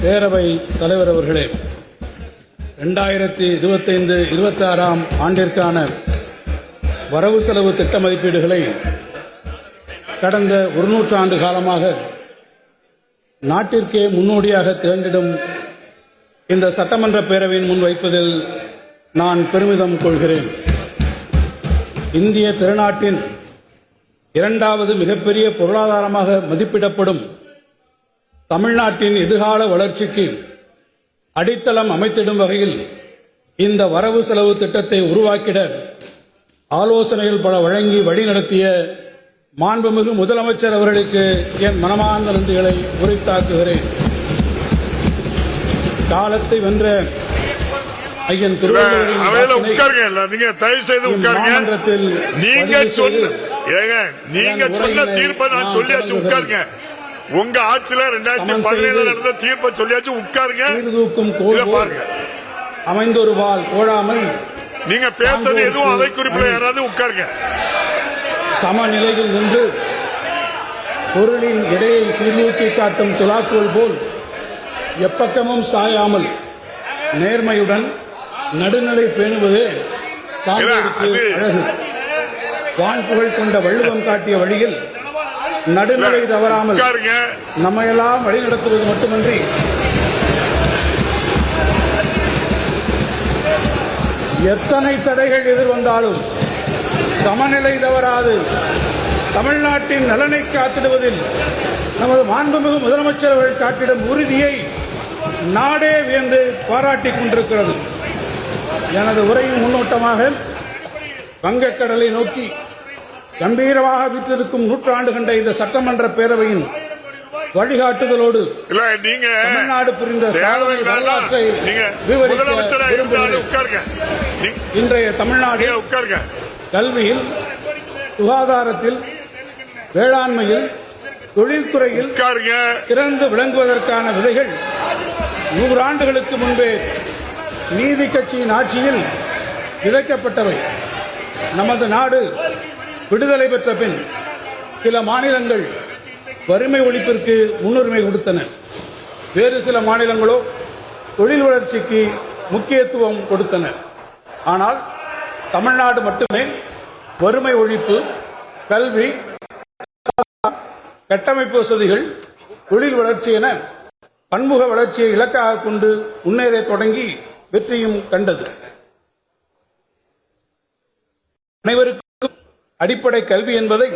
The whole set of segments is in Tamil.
பேரவை தலைவர் அவர்களே, 2025-26 ஆண்டிற்கான வரவு செலவு திட்ட மதிப்பீடுகளை கடந்த 100 ஆண்டு காலமாக நாட்டிற்கே முன்னோடியாக திகழ்ந்திடும் இந்த சட்டமன்ற பேரவையின் முன் வைப்பதில் நான் பெருமிதம் கொள்கிறேன். இந்திய திருநாட்டின் இரண்டாவது மிகப்பெரிய பொருளாதாரமாக மதிப்பிடப்படும் தமிழ்நாட்டின் எதிர்கால வளர்ச்சிக்கு அடித்தளம் அமைத்திடும் வகையில் இந்த வரவு செலவு திட்டத்தை உருவாக்கிட ஆலோசனைகள் பல வழங்கி வழிநடத்திய மாண்புமிகு முதலமைச்சர் அவர்களுக்கு என் மனமார்ந்த நன்றிகளை உரித்தாக்குகிறேன். காலத்தை வென்ற ஐயன் நீங்க சொன்ன தீர்ப்பை நான் சொல்லியாச்சு, உட்காருங்க. உங்க ஆட்சியில 2017 நடந்த தீர்ப்பை சொல்லியாச்சு, உட்காருங்க. பாருங்க, அமைந்தொரு வாழ் கோடாமை நீங்க பேசுறது எதுவும் அதை குறிப்பில் யாராவது உட்காருங்க. சமநிலையில் நின்று பொருளின் எடையை சீர்தூக்கி காட்டும் துலாக்கோல் போல் எப்பக்கமும் சாயாமல் நேர்மையுடன் நடுநிலை பேணுவதே சான்றோருக்கு அழகு. வான்புகழ் கொண்ட வள்ளுவம் காட்டிய வழியில் நடுநிலை தவறாமல் நம்மையெல்லாம் வழிநடத்துவது மட்டுமன்றி எத்தனை தடைகள் எதிர்வந்தாலும் சமநிலை தவறாது தமிழ்நாட்டின் நலனை காத்திடுவதில் நமது மாண்புமிகு முதலமைச்சர் அவர்கள் காட்டிடும் உறுதியை நாடே வியந்து பாராட்டிக் கொண்டிருக்கிறது. எனது உரையின் முன்னோட்டமாக வங்கக்கடலை நோக்கி கம்பீரமாக வீற்றிருக்கும் 100 ஆண்டு கண்ட இந்த சட்டமன்ற பேரவையின் வழிகாட்டுதலோடு தமிழ்நாடு புரிந்த வரலாற்றை இன்றைய தமிழ்நாடு கல்வியில், சுகாதாரத்தில், வேளாண்மையில், தொழில்துறையில் சிறந்து விளங்குவதற்கான விதைகள் 100 ஆண்டுகளுக்கு முன்பே நீதி கட்சியின் ஆட்சியில் விதைக்கப்பட்டவை. நமது நாடு விடுதலை பெற்ற பின் சில மாநிலங்கள் வறுமை ஒழிப்பிற்கு முன்னுரிமை கொடுத்தன. வேறு சில மாநிலங்களோ தொழில் வளர்ச்சிக்கு முக்கியத்துவம் கொடுத்தன. ஆனால் தமிழ்நாடு மட்டுமே வறுமை ஒழிப்பு, கல்வி, கட்டமைப்பு வசதிகள், தொழில் வளர்ச்சி என பன்முக வளர்ச்சியை இலக்காக கொண்டு முன்னேற தொடங்கி வெற்றியும் கண்டது. அனைவருக்கும் அடிப்படை கல்வி என்பதை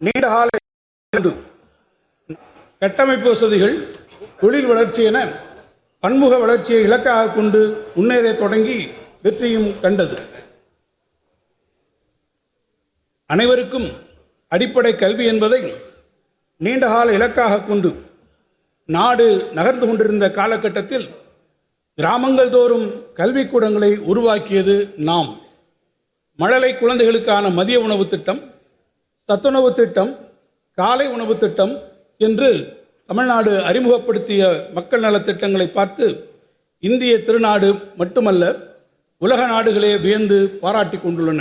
நீண்டகால கட்டமைப்பு வசதிகள், தொழில் வளர்ச்சி என பன்முக வளர்ச்சியை இலக்காக கொண்டு முன்னேற தொடங்கி வெற்றியும் கண்டது. அனைவருக்கும் அடிப்படை கல்வி என்பதை நீண்டகால இலக்காக கொண்டு நாடு நகர்ந்து கொண்டிருந்த காலகட்டத்தில் கிராமங்கள் தோறும் கல்விக்கூடங்களை உருவாக்கியது நாம். மழலை குழந்தைகளுக்கான மதிய உணவு திட்டம், சத்துணவு திட்டம், காலை உணவு திட்டம் என்று தமிழ்நாடு அறிமுகப்படுத்திய மக்கள் நலத்திட்டங்களை பார்த்து இந்திய திருநாடு மட்டுமல்ல உலக நாடுகளே வியந்து பாராட்டிக் கொண்டுள்ளன.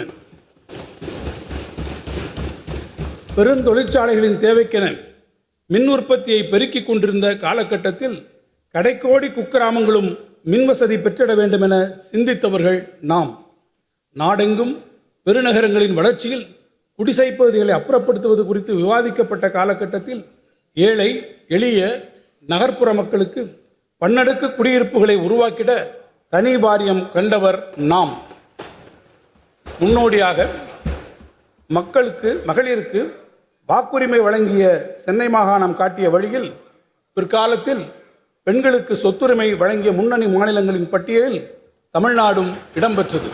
பெருந்தொழிற்சாலைகளின் தேவைக்கென மின் உற்பத்தியை பெருக்கிக் கொண்டிருந்த காலகட்டத்தில் கடைக்கோடி குக்கிராமங்களும் மின்வசதி பெற்றிட வேண்டும் என சிந்தித்தவர்கள் நாம். நாடெங்கும் பெருநகரங்களின் வளர்ச்சியில் குடிசை பகுதிகளை அப்புறப்படுத்துவது குறித்து விவாதிக்கப்பட்ட காலகட்டத்தில் ஏழை எளிய நகர்ப்புற மக்களுக்கு பன்னடுக்கு குடியிருப்புகளை உருவாக்கிட தனி வாரியம் கண்டவர் நாம். முன்னோடியாக மக்களுக்கு, மகளிருக்கு வாக்குரிமை வழங்கிய சென்னை மாகாணம் காட்டிய வழியில் பிற்காலத்தில் பெண்களுக்கு சொத்துரிமை வழங்கிய முன்னணி மாநிலங்களின் பட்டியலில் தமிழ்நாடும் இடம்பெற்றது.